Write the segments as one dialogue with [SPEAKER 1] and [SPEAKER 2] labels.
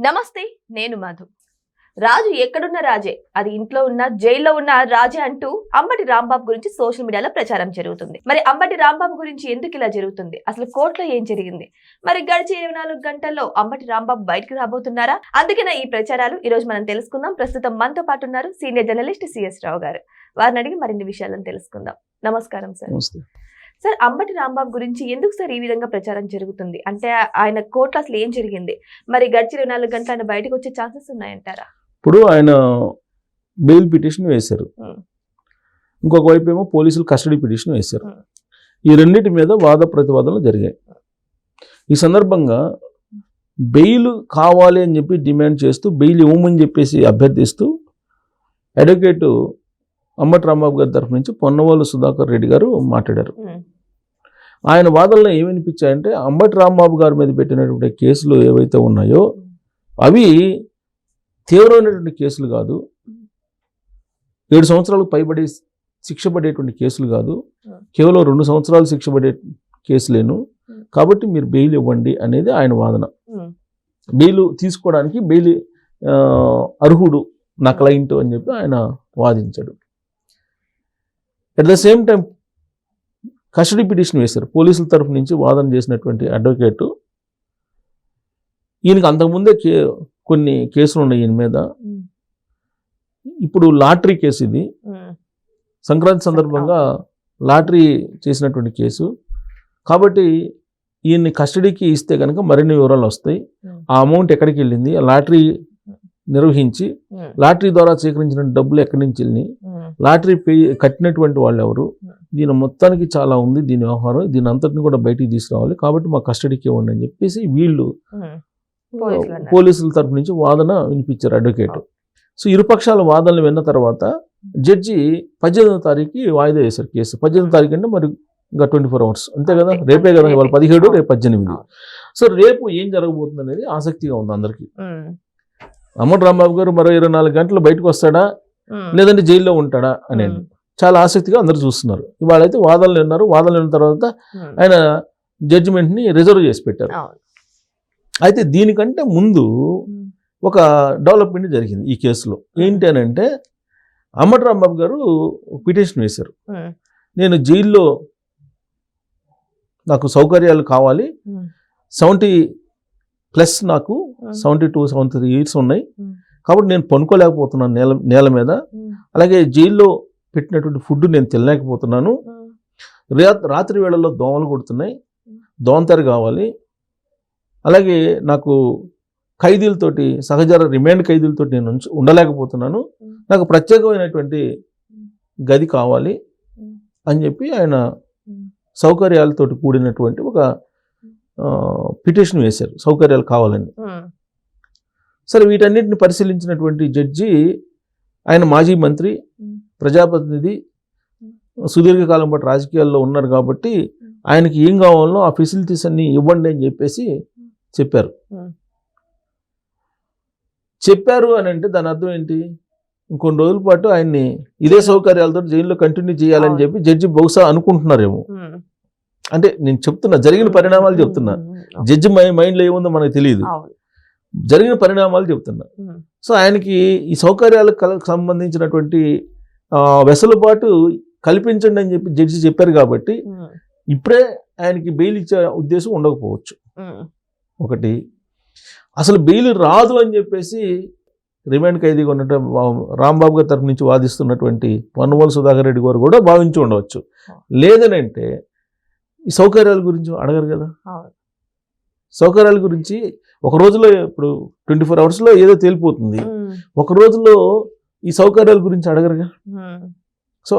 [SPEAKER 1] నమస్తే, నేను మధు. రాజు ఎక్కడున్న రాజే, అది ఇంట్లో ఉన్న జైల్లో ఉన్న రాజే అంటూ అంబటి రాంబాబు గురించి సోషల్ మీడియాలో ప్రచారం జరుగుతుంది. మరి అంబటి రాంబాబు గురించి ఎందుకు ఇలా జరుగుతుంది? అసలు కోర్టులో ఏం జరిగింది? మరి గడిచే 24 గంటల్లో అంబటి రాంబాబు బయటకు రాబోతున్నారా? అందుకనే ఈ ప్రచారాలు ఈ రోజు మనం తెలుసుకుందాం. ప్రస్తుతం మనతో పాటు ఉన్నారు సీనియర్ జర్నలిస్ట్ సిఎస్ రావు గారు. వారిని అడిగి మరిన్ని విషయాలను తెలుసుకుందాం. నమస్కారం సార్. సార్, అంబటి రాంబాబు గురించి ఎందుకు సార్ ఈ విధంగా ప్రచారం జరుగుతుంది? అంటే ఆయన కోర్టులో అసలు ఏం జరిగింది? మరి గడిచిన 24 గంటలు ఆయన బయటకు వచ్చే ఛాన్సెస్ ఉన్నాయంటారా?
[SPEAKER 2] ఇప్పుడు ఆయన బెయిల్ పిటిషన్ వేశారు, ఇంకొక వైపు ఏమో పోలీసులు కస్టడీ పిటిషన్ వేశారు. ఈ రెండింటి మీద వాద ప్రతివాదనలు జరిగాయి. ఈ సందర్భంగా బెయిల్ కావాలి అని చెప్పి డిమాండ్ చేస్తూ, బెయిల్ ఇవ్వమని చెప్పేసి అభ్యర్థిస్తూ అడ్వకేట్ అంబటి రాంబాబు గారి తరఫు నుంచి పొన్నవోలు సుధాకర్ రెడ్డి గారు మాట్లాడారు. ఆయన వాదనలో ఏమనిపించాయంటే, అంబటి రాంబాబు గారి మీద పెట్టినటువంటి కేసులు ఏవైతే ఉన్నాయో అవి తీవ్రమైనటువంటి కేసులు కాదు, 7 సంవత్సరాలకు పైబడి శిక్ష పడేటువంటి కేసులు కాదు, కేవలం 2 సంవత్సరాలు శిక్ష పడే కేసులేను, కాబట్టి మీరు బెయిల్ ఇవ్వండి అనేది ఆయన వాదన. బెయిల్ తీసుకోవడానికి బెయిల్ అర్హుడు నా క్లయింట్ అని చెప్పి ఆయన వాదించాడు. At the same time custody petition వేశారు. పోలీసుల తరఫు నుంచి వాదన చేసినటువంటి అడ్వకేటు, ఈయనకి అంతకుముందే కొన్ని కేసులు ఉన్నాయి ఈయన మీద. ఇప్పుడు లాటరీ కేసు, ఇది సంక్రాంతి సందర్భంగా లాటరీ చేసినటువంటి కేసు కాబట్టి ఈయన్ని కస్టడీకి ఇస్తే కనుక మరిన్ని వివరాలు వస్తాయి. ఆ అమౌంట్ ఎక్కడికి వెళ్ళింది, ఆ లాటరీ నిర్వహించి లాటరీ ద్వారా సేకరించిన డబ్బులు ఎక్కడి నుంచి వెళ్ళినాయి, లాటరీ కట్టినటువంటి వాళ్ళు ఎవరు, దీని మొత్తానికి చాలా ఉంది దీని వ్యవహారం, దీని అంతటిని కూడా బయటికి తీసుకురావాలి, కాబట్టి మా కస్టడీకి ఇవ్వండి అని చెప్పేసి వీళ్ళు పోలీసుల తరపు నుంచి వాదన వినిపించారు అడ్వకేట్. సో ఇరుపక్షాల వాదనలు విన్న తర్వాత జడ్జి 18వ తారీఖు వాయిదా వేశారు కేసు. 18వ తారీఖు అంటే మరి ఇంకా 24 hours అంతే కదా, రేపే కదా, ఇవాళ 17, రేపు 18. సో రేపు ఏం జరగబోతుంది అనేది ఆసక్తిగా ఉంది అందరికీ. అంబటి రాంబాబు గారు మరో 24 గంటలు బయటకు వస్తాడా లేదంటే జైల్లో ఉంటాడా అనేది చాలా ఆసక్తిగా అందరు చూస్తున్నారు. ఇవాళ అయితే వాదనలు విన్నారు. వాదనలు విన్న తర్వాత ఆయన జడ్జిమెంట్ని రిజర్వ్ చేసి పెట్టారు. అయితే దీనికంటే ముందు ఒక డెవలప్మెంట్ జరిగింది ఈ కేసులో. ఏంటి అని అంటే, అంబటి రాంబాబు గారు పిటిషన్ వేశారు, నేను జైల్లో నాకు సౌకర్యాలు కావాలి, 70+ నాకు 72, 73 years ఉన్నాయి, కాబట్టి నేను పనుకోలేకపోతున్నాను నేల మీద, అలాగే జైల్లో పెట్టినటువంటి ఫుడ్ నేను తినలేకపోతున్నాను, రాత్రి వేళల్లో దోమలు కొడుతున్నాయి, దోమతెర కావాలి, అలాగే నాకు ఖైదీలతోటి సహచర రిమాండ్ ఖైదీలతోటి నేను ఉండలేకపోతున్నాను, నాకు ప్రత్యేకమైనటువంటి గది కావాలి అని చెప్పి ఆయన సౌకర్యాలతోటి కూడినటువంటి ఒక పిటిషన్ వేశారు, సౌకర్యాలు కావాలని. సరే, వీటన్నిటిని పరిశీలించినటువంటి జడ్జి, ఆయన మాజీ మంత్రి, ప్రజాప్రతినిధి, సుదీర్ఘకాలం పాటు రాజకీయాల్లో ఉన్నారు కాబట్టి ఆయనకి ఏం కావాలో ఆ ఫెసిలిటీస్ అన్ని ఇవ్వండి అని చెప్పేసి చెప్పారు అని అంటే దాని అర్థం ఏంటి, ఇంకొన్ని రోజుల పాటు ఆయన్ని ఇదే సౌకర్యాలతో జైల్లో కంటిన్యూ చేయాలని చెప్పి జడ్జి బహుశా అనుకుంటున్నారేమో. అంటే నేను చెప్తున్నా, జరిగిన పరిణామాలు చెప్తున్నా, జడ్జి మైండ్లో ఏముందో మనకు తెలియదు, జరిగిన పరిణామాలు చెప్తున్నా. సో ఆయనకి ఈ సౌకర్యాలకు సంబంధించినటువంటి వెసులుబాటు కల్పించండి అని చెప్పి జడ్జి చెప్పారు కాబట్టి ఇప్పుడే ఆయనకి బెయిల్ ఇచ్చే ఉద్దేశం ఉండకపోవచ్చు. ఒకటి, అసలు బెయిల్ రాదు అని చెప్పేసి రిమాండ్ ఖైదీగా ఉన్నట్టు రాంబాబు గారి తరఫు నుంచి వాదిస్తున్నటువంటి పొన్నవోలు సుధాకర్ రెడ్డి గారు కూడా భావించి ఉండవచ్చు. లేదనంటే ఈ సౌకర్యాల గురించి అడగరు కదా. సౌకర్యాల గురించి ఒక రోజులో, ఇప్పుడు 24 hours ఏదో తేలిపోతుంది, ఒక రోజులో ఈ సౌకర్యాల గురించి అడగరుగా. సో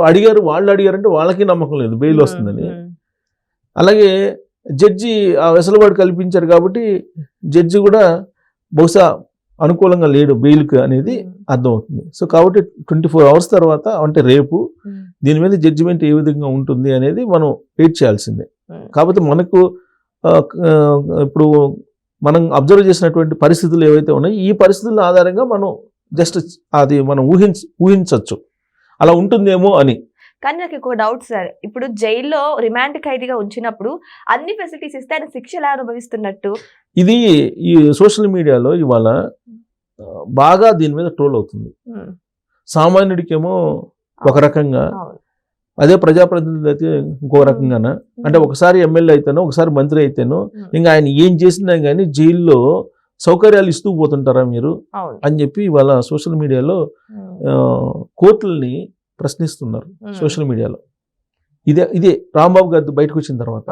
[SPEAKER 2] వాళ్ళు అడిగారంటే వాళ్ళకి నమ్మకం లేదు బెయిల్ వస్తుందని. అలాగే జడ్జి ఆ వెసులుబాటు కల్పించారు కాబట్టి జడ్జి కూడా బహుశా అనుకూలంగా లేడు బెయిల్కి అనేది అర్థమవుతుంది. సో కాబట్టి 24 hours తర్వాత, అంటే రేపు దీని మీద జడ్జిమెంట్ ఏ విధంగా ఉంటుంది అనేది మనం వెయిట్ చేయాల్సిందే. కాబట్టి మనకు ఇప్పుడు మనం అబ్జర్వ్ చేసినటువంటి పరిస్థితులు ఏవైతే ఉన్నాయో ఈ పరిస్థితుల ఆధారంగా మనం జస్ట్ అది మనం ఊహించవచ్చు అలా ఉంటుందేమో అని.
[SPEAKER 1] కానీ నాకు ఒక డౌట్ సార్, ఇప్పుడు జైల్లో రిమాండ్ ఖైదీగా ఉంచినప్పుడు అన్ని ఫెసిలిటీస్ ఇస్తే ఆయన శిక్ష ఎలా అనుభవిస్తున్నట్టు?
[SPEAKER 2] ఇది ఈ సోషల్ మీడియాలో ఇవాళ బాగా దీని మీద ట్రోల్ అవుతుంది. సామాన్యుడికేమో ఒక రకంగా,
[SPEAKER 1] అవును.
[SPEAKER 2] అదే ప్రజాప్రతినిధి అయితే ఇంకో రకంగాన. అంటే ఒకసారి ఎమ్మెల్యే అయితేనో ఒకసారి మంత్రి అయితేనో ఇంకా ఆయన ఏం చేసినా కానీ జైల్లో సౌకర్యాలు ఇస్తూ పోతుంటారా మీరు
[SPEAKER 1] అవును.
[SPEAKER 2] అని చెప్పి ఇవాళ సోషల్ మీడియాలో కోర్టుల్ని ప్రశ్నిస్తున్నారు. సోషల్ మీడియాలో ఇదే రాంబాబు గారి బయటకు వచ్చిన తర్వాత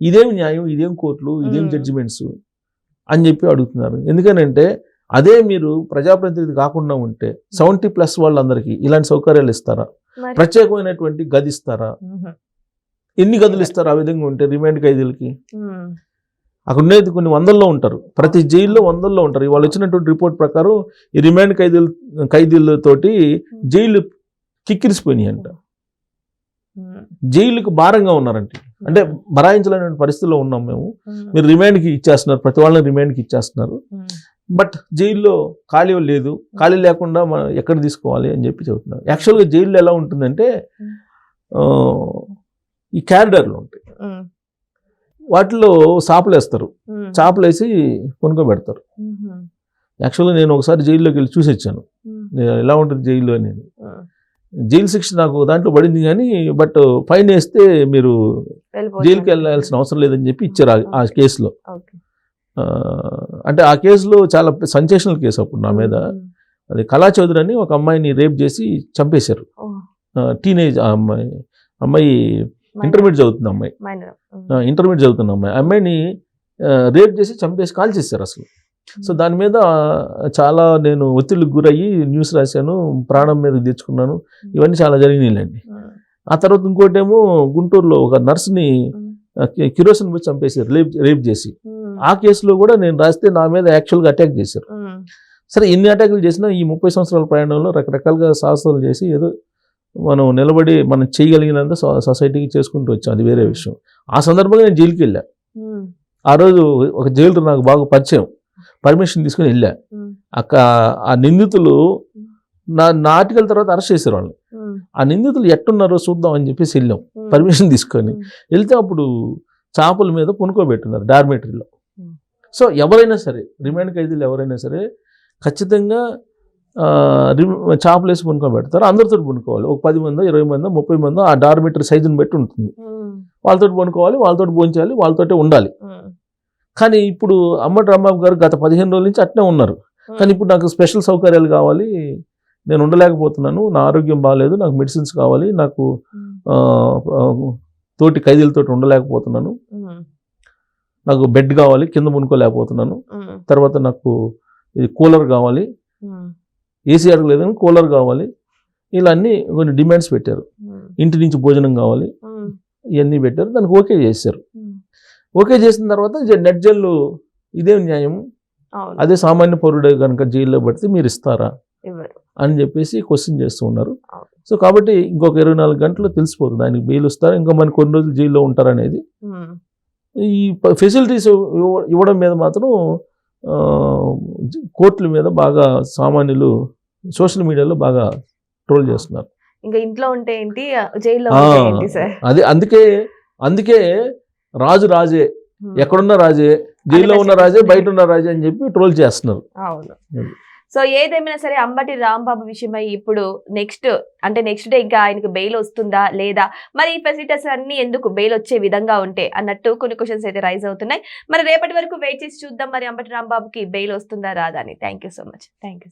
[SPEAKER 2] ఇదేం న్యాయం, ఇదేం కోర్టులు, ఇదేం జడ్జిమెంట్స్ అని చెప్పి అడుగుతున్నారు. ఎందుకనంటే అదే మీరు ప్రజాప్రతినిధి కాకుండా ఉంటే 70+ వాళ్ళందరికీ ఇలాంటి సౌకర్యాలు ఇస్తారా? ప్రత్యేకమైనటువంటి గది ఇస్తారా? ఎన్ని గదులు ఇస్తారు ఆ విధంగా ఉంటే రిమాండ్ ఖైదీలకి? అక్కడ ఉండేది కొన్ని వందల్లో ఉంటారు, ప్రతి జైల్లో వందల్లో ఉంటారు. వాళ్ళు వచ్చినటువంటి రిపోర్ట్ ప్రకారం ఈ రిమాండ్ ఖైదీలతోటి జైలు కిక్కిరిసిపోయినాయి అంట. జైలుకు భారంగా ఉన్నారంటే, అంటే భరాయించలేని పరిస్థితిలో ఉన్నాం మేము. మీరు రిమాండ్కి ఇచ్చేస్తున్నారు, ప్రతి వాళ్ళని రిమాండ్కి ఇచ్చేస్తున్నారు, బట్ జైల్లో ఖాళీ లేదు, ఖాళీ లేకుండా మనం ఎక్కడ తీసుకోవాలి అని చెప్పి చెబుతున్నారు. యాక్చువల్గా జైల్లో ఎలా ఉంటుందంటే ఈ క్యారిడార్లు ఉంటాయి, వాటిలో చాపలు వేస్తారు, చాపలు వేసి కొనుక్కోబెడతారు. యాక్చువల్గా నేను ఒకసారి జైల్లోకి వెళ్ళి చూసి వచ్చాను ఎలా ఉంటుంది జైల్లో అనేది. జైలు శిక్ష నాకు దాంట్లో పడింది కానీ, బట్ ఫైన్ వేస్తే మీరు జైలుకి వెళ్ళాల్సిన అవసరం లేదని చెప్పి ఇచ్చారు ఆ కేసులో. అంటే ఆ కేసులో చాలా సెన్సేషనల్ కేసు అప్పుడు నా మీద. అది కళా చౌదరి అని ఒక అమ్మాయిని రేప్ చేసి చంపేశారు. టీనేజ్ అమ్మాయి ఇంటర్మీడియట్ చదువుతున్న అమ్మాయిని రేప్ చేసి చంపేసి కాల్ చేశారు అసలు. సో దాని మీద చాలా నేను ఒత్తిడికి గురయ్యి న్యూస్ రాశాను, ప్రాణం మీద తెచ్చుకున్నాను, ఇవన్నీ చాలా జరిగినాయిలేండి. ఆ తర్వాత ఇంకోటేమో గుంటూరులో ఒక నర్స్ని కిరోసిన్ పోయి చంపేశారు రేప్ చేసి. ఆ కేసులో కూడా నేను రాస్తే నా మీద యాక్చువల్గా అటాక్ చేశారు. సరే ఎన్ని అటాకులు చేసినా ఈ 30 సంవత్సరాల ప్రయాణంలో రకరకాలుగా సాహసాలు చేసి ఏదో మనం నిలబడి మనం చేయగలిగినంత సొసైటీకి చేసుకుంటూ వచ్చాం, అది వేరే విషయం. ఆ సందర్భంగా నేను జైలుకి వెళ్ళా. ఆ రోజు ఒక జైలు నాకు బాగా పరిచయం, పర్మిషన్ తీసుకుని వెళ్ళా. ఆ నిందితులు నా ఆర్టికల్ తర్వాత అరెస్ట్ చేశారు వాళ్ళని. ఆ నిందితులు ఎట్టున్నారో చూద్దాం అని చెప్పేసి వెళ్ళాం పర్మిషన్ తీసుకొని. వెళ్తే అప్పుడు చాపల మీద పునుకోబెట్టున్నారు డార్మేటరీలో. సో ఎవరైనా సరే రిమాండ్ ఖైదీలు ఎవరైనా సరే ఖచ్చితంగా చాపలు వేసి పునుకోబెడతారు. అందరితో పునుకోవాలి, ఒక 10 మందో 20 మందో 30 మందో ఆ డార్మేటరీ సైజుని బట్టి ఉంటుంది. వాళ్ళతో పునుకోవాలి, వాళ్ళతో భోంచేయాలి, వాళ్ళతోటే ఉండాలి. కానీ ఇప్పుడు అంబటి రాంబాబు గారు గత 15 రోజుల నుంచి అట్నే ఉన్నారు. కానీ ఇప్పుడు నాకు స్పెషల్ సౌకర్యాలు కావాలి, నేను ఉండలేకపోతున్నాను, నా ఆరోగ్యం బాగాలేదు, నాకు మెడిసిన్స్ కావాలి, నాకు తోటి ఖైదీలతో ఉండలేకపోతున్నాను, నాకు బెడ్ కావాలి, కింద పునుకోలేకపోతున్నాను, తర్వాత నాకు ఇది కూలర్ కావాలి, ఏసీ అడగలేదని కూలర్ కావాలి, ఇలా అన్నీ కొన్ని డిమాండ్స్ పెట్టారు. ఇంటి నుంచి భోజనం కావాలి, ఇవన్నీ పెట్టారు. దానికి ఓకే చేశారు. ఓకే చేసిన తర్వాత నెట్ జైలు ఇదేం న్యాయం, అదే సామాన్య పౌరుడే కనుక జైల్లో పడితే మీరు ఇస్తారా అని చెప్పేసి క్వశ్చన్ చేస్తూ ఉన్నారు. సో కాబట్టి ఇంకొక 24 గంటలు తెలిసిపోతుంది ఆయనకి బెయిల్ వస్తారా, ఇంకా మన కొన్ని రోజులు జైల్లో ఉంటారనేది. ఈ ఫెసిలిటీస్ ఇవ్వడం మీద మాత్రం కోర్టుల మీద బాగా సామాన్యులు సోషల్ మీడియాలో బాగా ట్రోల్ చేస్తున్నారు.
[SPEAKER 1] ఇంకా ఇంట్లో ఉంటే ఏంటి, జైల్లో ఉంటే ఏంటి సార్?
[SPEAKER 2] అదే అందుకే రాజు రాజే, ఎక్కడున్న రాజే, జైల్లో ఉన్న రాజే, బయట ఉన్న రాజే అని చెప్పి ట్రోల్ చేస్తున్నారు.
[SPEAKER 1] అవును. సో ఏదేమైనా సరే అంబటి రాంబాబు విషయమై ఇప్పుడు నెక్స్ట్ డే ఇంకా ఆయనకు బెయిల్ వస్తుందా లేదా, మరి ఈ ఫెసిలిటీస్ అన్ని ఎందుకు బెయిల్ వచ్చే విధంగా ఉంటే అన్నట్టు కొన్ని క్వశ్చన్స్ అయితే రైజ్ అవుతున్నాయి. మరి రేపటి వరకు వెయిట్ చేసి చూద్దాం మరి అంబటి రాంబాబుకి బెయిల్ వస్తుందా రాదా అని. Thank you so much. Thank you.